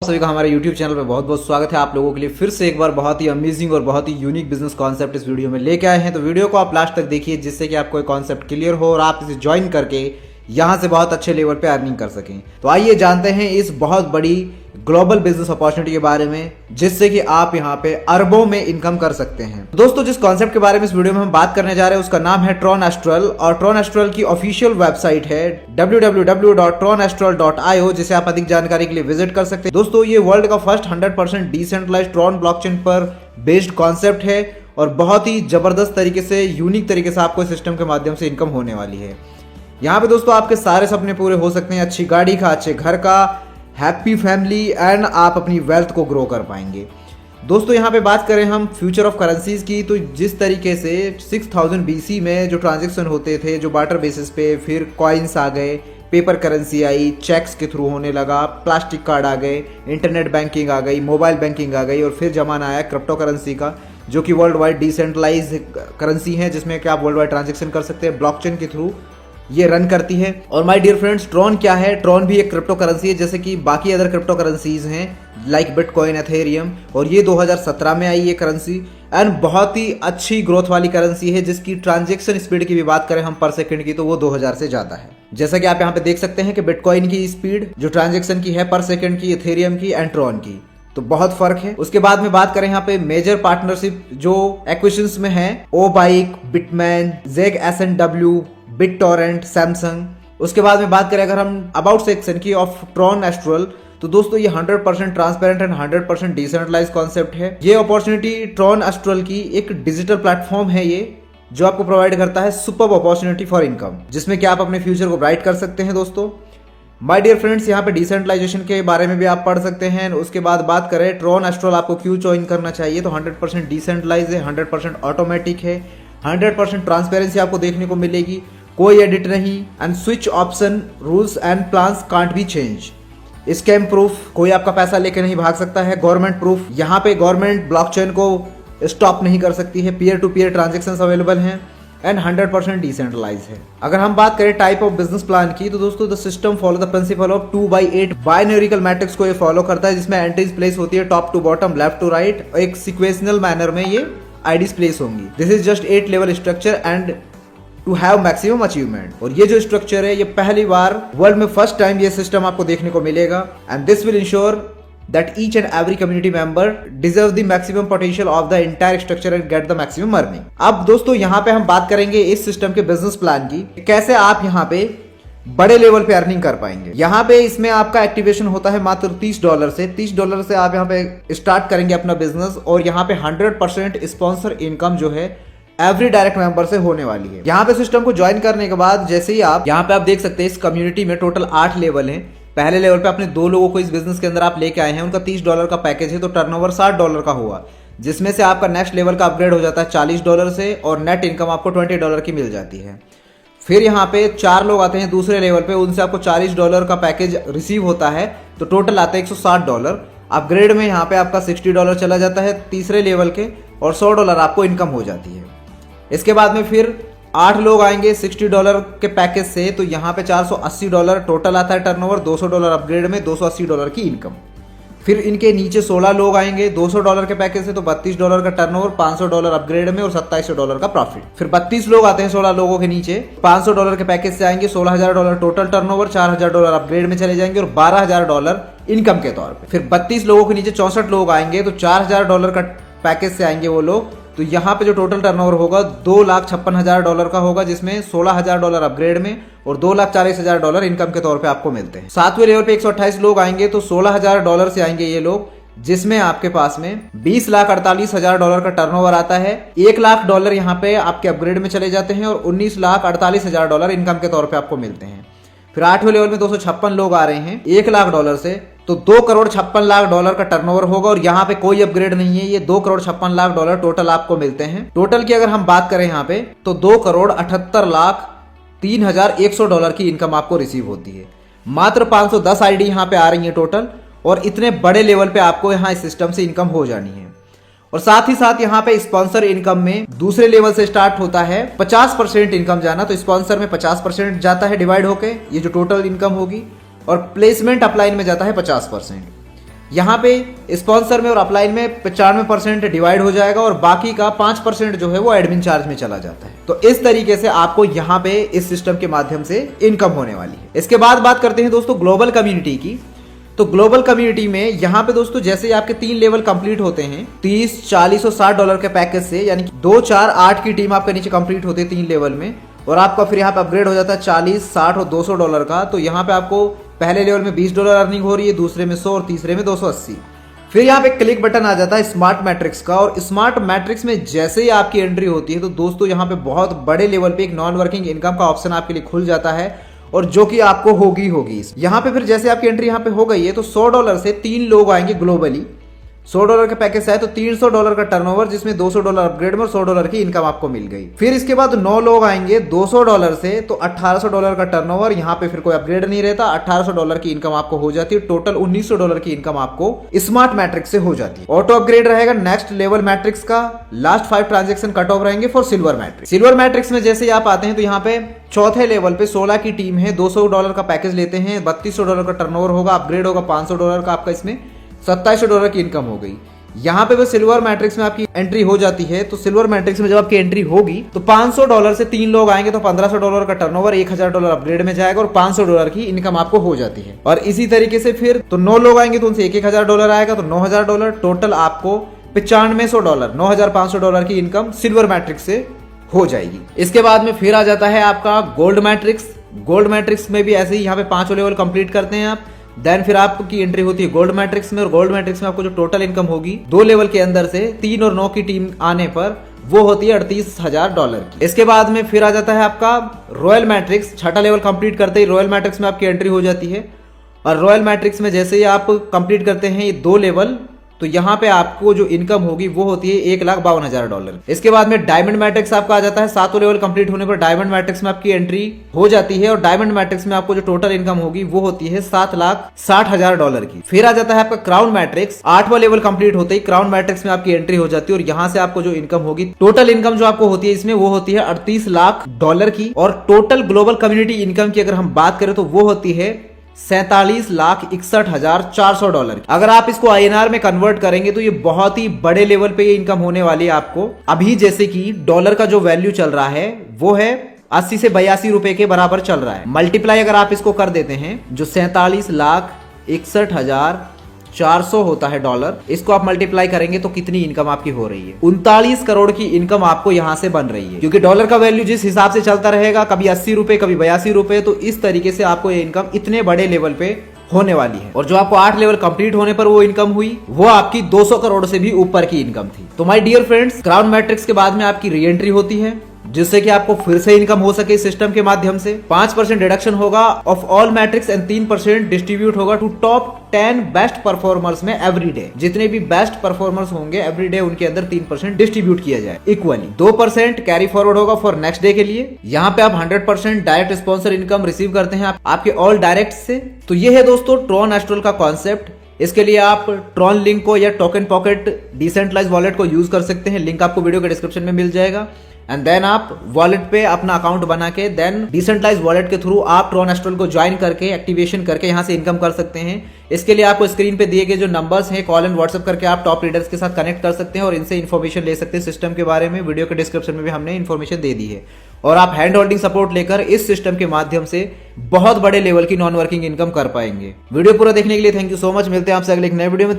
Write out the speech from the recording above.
सभी का हमारे YouTube चैनल पे बहुत बहुत स्वागत है। आप लोगों के लिए फिर से एक बार बहुत ही अमेजिंग और बहुत ही यूनिक बिजनेस कॉन्सेप्ट इस वीडियो में लेके आए हैं। तो वीडियो को आप लास्ट तक देखिए जिससे कि आपको एक कॉन्सेप्ट क्लियर हो और आप इसे ज्वाइन करके यहाँ से बहुत अच्छे लेवल पे अर्निंग कर सकें। तो आइए जानते हैं इस बहुत बड़ी ग्लोबल बिजनेस अपॉर्चुनिटी के बारे में जिससे कि आप यहाँ पे अरबों में इनकम कर सकते हैं। दोस्तों, जिस कॉन्सेप्ट के बारे में इस वीडियो में हम बात करने जा रहे हैं उसका नाम है ट्रॉन एस्ट्रल और ट्रॉन एस्ट्रल की ऑफिशियल वेबसाइट है www.tronastral.io, जिसे आप अधिक जानकारी के लिए विजिट कर सकते हैं। दोस्तों, ये वर्ल्ड का फर्स्ट 100% डिसेंट्रलाइज्ड ट्रॉन ब्लॉकचेन पर बेस्ड कॉन्सेप्ट है और बहुत ही जबरदस्त तरीके से, यूनिक तरीके से आपको इस सिस्टम के माध्यम से इनकम होने वाली है। यहाँ पे दोस्तों आपके सारे सपने पूरे हो सकते हैं, अच्छी गाड़ी का, अच्छे घर का, हैप्पी फैमिली एंड आप अपनी वेल्थ को ग्रो कर पाएंगे। दोस्तों, यहाँ पे बात करें हम फ्यूचर ऑफ करेंसीज की, तो जिस तरीके से 6000 BC में जो ट्रांजैक्शन होते थे, जो बार्टर बेसिस पे, फिर कॉइन्स आ गए, पेपर करेंसी आई, चेक्स के थ्रू होने लगा, प्लास्टिक कार्ड आ गए, इंटरनेट बैंकिंग आ गई, मोबाइल बैंकिंग आ गई और फिर जमाना आया क्रिप्टो करेंसी का, जो कि वर्ल्ड वाइड डिसेंट्रलाइज करेंसी है जिसमें कि आप वर्ल्ड वाइड ट्रांजेक्शन कर सकते हैं, ब्लॉकचेन के थ्रू ये रन करती है। और माय डियर फ्रेंड्स, ट्रॉन क्या है? ट्रॉन भी एक क्रिप्टो करेंसी है जैसे कि बाकी अदर क्रिप्टो करेंसीज हैं लाइक बिटकॉइन, एथेरियम, और ये 2017 में आई ये करेंसी एंड बहुत ही अच्छी ग्रोथ वाली करेंसी है जिसकी ट्रांजैक्शन स्पीड की भी बात करें हम पर सेकंड की तो वो 2000 से ज्यादा है। जैसा कि आप यहाँ पे देख सकते हैं कि बिटकॉइन की स्पीड जो ट्रांजैक्शन की है पर सेकंड की, एथेरियम की एंड ट्रॉन की, तो बहुत फर्क है। उसके बाद में बात करें यहाँ पे मेजर पार्टनरशिप जो एक्विजिशंस में है, ओ बाइक, बिटमैन, जेग SNW, बिटटोरेंट, सैमसंग। उसके बाद में बात करें अगर हम अबाउट सेक्शन की ऑफ ट्रॉन एस्ट्रल, तो दोस्तों ये 100% ट्रांसपेरेंट एंड 100% डिसेंट्रलाइज्ड कॉन्सेप्ट है। ये अपॉर्चुनिटी ट्रॉन एस्ट्रल की एक डिजिटल प्लेटफॉर्म है ये, जो आपको प्रोवाइड करता है सुपर अपॉर्चुनिटी फॉर इनकम, जिसमें कि आप अपने फ्यूचर को ब्राइट कर सकते हैं। दोस्तों, माय डियर फ्रेंड्स, यहाँ पे डिसेंट्रलाइजेशन के बारे में भी आप पढ़ सकते हैं। उसके बाद बात करें ट्रॉन एस्ट्रल आपको क्यों ज्वाइन करना चाहिए, तो 100% डिसेंट्रलाइज है, 100% ऑटोमेटिक है, 100% ट्रांसपेरेंसी आपको देखने को मिलेगी, कोई एडिट नहीं, and switch option, rules and plans can't be change. Scam proof, कोई आपका पैसा लेके नहीं भाग सकता है। गवर्नमेंट प्रूफ, यहाँ पे गवर्नमेंट ब्लॉकचेन को स्टॉप नहीं कर सकती है। Peer to peer transactions available हैं एंड 100% डिसेंट्रलाइज है। अगर हम बात करें टाइप ऑफ बिजनेस प्लान की, तो दोस्तों the system follow the principle of 2/8 बाइनरिकल मैट्रिक्स को ये फॉलो करता है, जिसमें एंट्रीज प्लेस होती है top to bottom, left to right, एक सिक्वेंशियल मैनर में ये आईडीज प्लेस होंगी। This is just 8 level structure and to have maximum achievement. और ये जो स्ट्रक्चर है ये पहली बार वर्ल्ड में फर्स्ट टाइम ये सिस्टम आपको देखने को मिलेगा and this will ensure that each and every community member deserve the maximum potential of the entire structure and get the maximum earning। अब दोस्तों यहाँ पे हम बात करेंगे इस सिस्टम के बिजनेस प्लान की, कैसे आप यहाँ पे बड़े लेवल पे अर्निंग कर पाएंगे। यहाँ पे इसमें आपका एक्टिवेशन होता है मात्र $30 से। $30 से आप यहाँ पे स्टार्ट करेंगे अपना बिजनेस और यहाँ पे 100% स्पॉन्सर इनकम जो है एवरी डायरेक्ट मेंबर से होने वाली है। यहाँ पे सिस्टम को ज्वाइन करने के बाद जैसे ही आप यहाँ पे आप देख सकते हैं इस कम्युनिटी में टोटल 8 लेवल हैं। पहले लेवल पे अपने 2 लोगों को इस बिजनेस के अंदर आप लेके आए हैं, उनका $30 का पैकेज है, तो टर्नओवर $60 का हुआ, जिसमें से आपका नेक्स्ट लेवल का अपग्रेड हो जाता है $40 से और नेट इनकम आपको $20 की मिल जाती है। फिर यहाँ पे 4 लोग आते हैं दूसरे लेवल पे, उनसे आपको $40 का पैकेज रिसीव होता है, तो टोटल आता है $160। अपग्रेड में यहाँ पे आपका $60 चला जाता है तीसरे लेवल के और $100 आपको इनकम हो जाती है। इसके बाद में फिर 8 लोग आएंगे $60 के पैकेज से, तो यहाँ पे $480 टोटल आता है टर्नओवर, $200 अपग्रेड में, $280 की इनकम। फिर इनके नीचे 16 लोग आएंगे $200 के पैकेज से, तो $32 का टर्नओवर, $500 अपग्रेड में और $2700 का प्रॉफिट। फिर 32 लोग आते हैं 16 लोगों के नीचे, $500 के पैकेज से आएंगे, $16000 टोटल टर्नओवर, $4000 अपग्रेड में चले जाएंगे और $12000 इनकम के तौर पे। फिर 32 लोगों के नीचे 64 लोग आएंगे, तो $4000 का पैकेज से आएंगे वो लोग, तो यहाँ पे जो टोटल टर्नओवर होगा $2,56,000 का होगा, जिसमें $16,000 अपग्रेड में और $2,40,000 इनकम के तौर पे आपको मिलते हैं। 7वें लेवल पे 128 लोग आएंगे, तो $16,000 से आएंगे ये लोग, जिसमें आपके पास में $20,48,000 का टर्नओवर आता है। $1,00,000 यहाँ पे आपके अपग्रेड में चले जाते हैं और $19,48,000 इनकम के तौर पे आपको मिलते हैं। फिर 8वें लेवल में 256 लोग आ रहे हैं $1,00,000 से, तो $2,56,00,000 का टर्नओवर होगा और यहाँ पे कोई अपग्रेड नहीं है, ये $2,56,00,000 टोटल आपको मिलते हैं। टोटल की अगर हम बात करें यहाँ पे, तो $2,78,03,100 की इनकम आपको रिसीव होती है। मात्र 510 आईडी यहाँ पे आ रही है टोटल, और इतने बड़े लेवल पे आपको यहाँ इस सिस्टम से इनकम हो जानी है। और साथ ही साथ यहाँ पे स्पॉन्सर इनकम में दूसरे लेवल से स्टार्ट होता है 50% इनकम जाना, तो स्पॉन्सर में 50% जाता है डिवाइड होके, ये जो टोटल इनकम होगी, और प्लेसमेंट अपलाइन में जाता है 50%। यहाँ पे स्पॉन्सर में और अपलाइन में 95% डिवाइड हो जाएगा और बाकी का 5% जो है वो एडमिन चार्ज में चला जाता है। तो इस तरीके से आपको यहाँ पे इस सिस्टम के माध्यम से इनकम होने वाली है। इसके बाद बात करते हैं दोस्तों ग्लोबल कम्युनिटी की। तो ग्लोबल कम्युनिटी में यहाँ पे दोस्तों जैसे ही आपके 3 लेवल कंप्लीट होते हैं 30, 40 और 60 डॉलर के पैकेज से, यानी कि 2, 4, 8 की टीम आपके नीचे कंप्लीट होती है 3 लेवल में, और आपका फिर यहाँ पे अपग्रेड हो जाता है 40, 60 और 200 डॉलर का। तो यहाँ पे आपको पहले लेवल में $20 अर्निंग हो रही है, दूसरे में 100 और तीसरे में 280। फिर यहाँ पे क्लिक बटन आ जाता है स्मार्ट मैट्रिक्स का, और स्मार्ट मैट्रिक्स में जैसे ही आपकी एंट्री होती है तो दोस्तों यहाँ पे बहुत बड़े लेवल पे एक नॉन वर्किंग इनकम का ऑप्शन आपके लिए खुल जाता है, और जो कि आपको होगी। यहाँ पे फिर जैसे आपकी एंट्री यहाँ पे हो गई है तो $100 से 3 लोग आएंगे ग्लोबली। $100 का पैकेज है तो $300 का टर्नओवर, जिसमें $200 अपग्रेड में और $100 की इनकम आपको मिल गई। फिर इसके बाद 9 लोग आएंगे $200 से, तो $1800 का टर्नओवर। यहाँ पे फिर कोई अपग्रेड नहीं रहता, $1800 की इनकम आपको हो जाती है। टोटल $1900 की इनकम आपको स्मार्ट मैट्रिक्स से हो जाती है। ऑटो अपग्रेड रहेगा नेक्स्ट लेवल मैट्रिक्स का। लास्ट 5 ट्रांजेक्शन कट ऑफ रहेंगे for silver matrix. Silver matrix में जैसे ही आप आते हैं तो यहाँ पे चौथे लेवल पे 16 की टीम है, $200 का पैकेज लेते हैं, $3200 का टर्नओवर होगा, अपग्रेड होगा $500 का आपका, इसमें $2700 की इनकम हो गई। यहाँ पे वो सिल्वर मैट्रिक्स में आपकी एंट्री हो जाती है। तो सिल्वर मैट्रिक्स में जब आपकी एंट्री होगी तो $500 से 3 लोग आएंगे तो $1500 का टर्नओवर, $1000 अपग्रेड में जाएगा और $500 की इनकम आपको हो जाती है। और इसी तरीके से फिर तो 9 लोग आएंगे तो उनसे $1000 आएगा, तो $9000। टोटल आपको $9500, $9500 की इनकम सिल्वर मैट्रिक्स से हो जाएगी। इसके बाद में फिर आ जाता है आपका गोल्ड मैट्रिक्स। गोल्ड मैट्रिक्स में भी ऐसे ही यहाँ पे 5 लेवल कंप्लीट करते हैं आप, देन फिर आपकी एंट्री होती है गोल्ड मैट्रिक्स में, और गोल्ड मैट्रिक्स में आपको जो टोटल इनकम होगी 2 लेवल के अंदर से 3 और 9 की टीम आने पर वो होती है $38,000 की। इसके बाद में फिर आ जाता है आपका रॉयल मैट्रिक्स। 6ठा लेवल कंप्लीट करते ही रॉयल मैट्रिक्स में आपकी एंट्री हो जाती है, और रॉयल मैट्रिक्स में जैसे ही आप कंप्लीट करते हैं ये 2 लेवल, तो यहाँ पे आपको जो इनकम होगी वो होती है $1,52,000। इसके बाद में डायमंड मैट्रिक्स आपका आ जाता है। 7 लेवल कंप्लीट होने पर डायमंड मैट्रिक्स में आपकी एंट्री हो जाती है, और डायमंड मैट्रिक्स में आपको जो टोटल इनकम होगी वो होती है $7,60,000 की। फिर आ जाता है आपका क्राउन मैट्रिक्स। 8वां लेवल कंप्लीट होते ही क्राउन मैट्रिक्स में आपकी एंट्री हो जाती है, और यहाँ से आपको जो इनकम होगी, टोटल इनकम जो आपको होती है इसमें वो होती है $38,00,000 की। और टोटल ग्लोबल कम्युनिटी इनकम की अगर हम बात करें तो वो होती है $47,61,400। अगर आप इसको INR में कन्वर्ट करेंगे तो ये बहुत ही बड़े लेवल पे ये इनकम होने वाली है आपको। अभी जैसे कि डॉलर का जो वैल्यू चल रहा है वो है 80 से 82 रुपए के बराबर चल रहा है। मल्टीप्लाई अगर आप इसको कर देते हैं, जो 47,61,400 होता है डॉलर, इसको आप मल्टीप्लाई करेंगे तो कितनी इनकम आपकी हो रही है? 39 करोड़ की इनकम आपको यहाँ से बन रही है, क्योंकि डॉलर का वैल्यू जिस हिसाब से चलता रहेगा, कभी 80 रुपए, कभी 82 रुपए, तो इस तरीके से आपको ये इनकम इतने बड़े लेवल पे होने वाली है। और जो आपको 8 लेवल कंप्लीट होने पर वो इनकम हुई, वो आपकी 200 करोड़ से भी ऊपर की इनकम थी। तो my dear friends, crown matrix के बाद में आपकी री एंट्री होती है, जिससे कि आपको फिर से इनकम हो सके इस सिस्टम के माध्यम से। 5% डिडक्शन होगा of all matrix and 3% distribute होगा टू टॉप 10 बेस्ट परफॉर्मर्स में एवरी डे। जितने भी बेस्ट परफॉर्मर्स होंगे एवरी डे, उनके अंदर 3% डिस्ट्रीब्यूट किया जाए इक्वली। 2% कैरी फॉरवर्ड होगा फॉर नेक्स्ट डे के लिए। यहाँ पे आप 100% डायरेक्ट स्पॉन्सर इनकम रिसीव करते हैं आपके ऑल डायरेक्ट से। तो ये है दोस्तों ट्रॉन एस्ट्रल का कॉन्सेप्ट। इसके लिए आप ट्रॉन लिंक को या टोकन पॉकेट डिसेंट्रलाइज वॉलेट को यूज कर सकते हैं। लिंक आपको वीडियो के डिस्क्रिप्शन में मिल जाएगा। एंड देन आप वॉलेट पे अपना अकाउंट बना के देन डिसेंट्रलाइज वॉलेट के थ्रू आप ट्रॉन एस्ट्रल को ज्वाइन करके एक्टिवेशन करके यहाँ से इनकम कर सकते हैं। इसके लिए आपको स्क्रीन पे दिए गए जो नंबर्स हैं, कॉल एंड व्हाट्सएप करके आप टॉप लीडर्स के साथ कनेक्ट कर सकते हैं और इनसे इन्फॉर्मेशन ले सकते हैं सिस्टम के बारे में। वीडियो के डिस्क्रिप्शन में भी हमने इन्फॉर्मेशन दे दी है, और आप हैंड होल्डिंग सपोर्ट लेकर इस सिस्टम के माध्यम से बहुत बड़े लेवल की नॉन वर्किंग इनकम कर पाएंगे। वीडियो पूरा देखने के लिए थैंक यू सो मच। मिलते हैं आपसे अगले एक नए वीडियो में।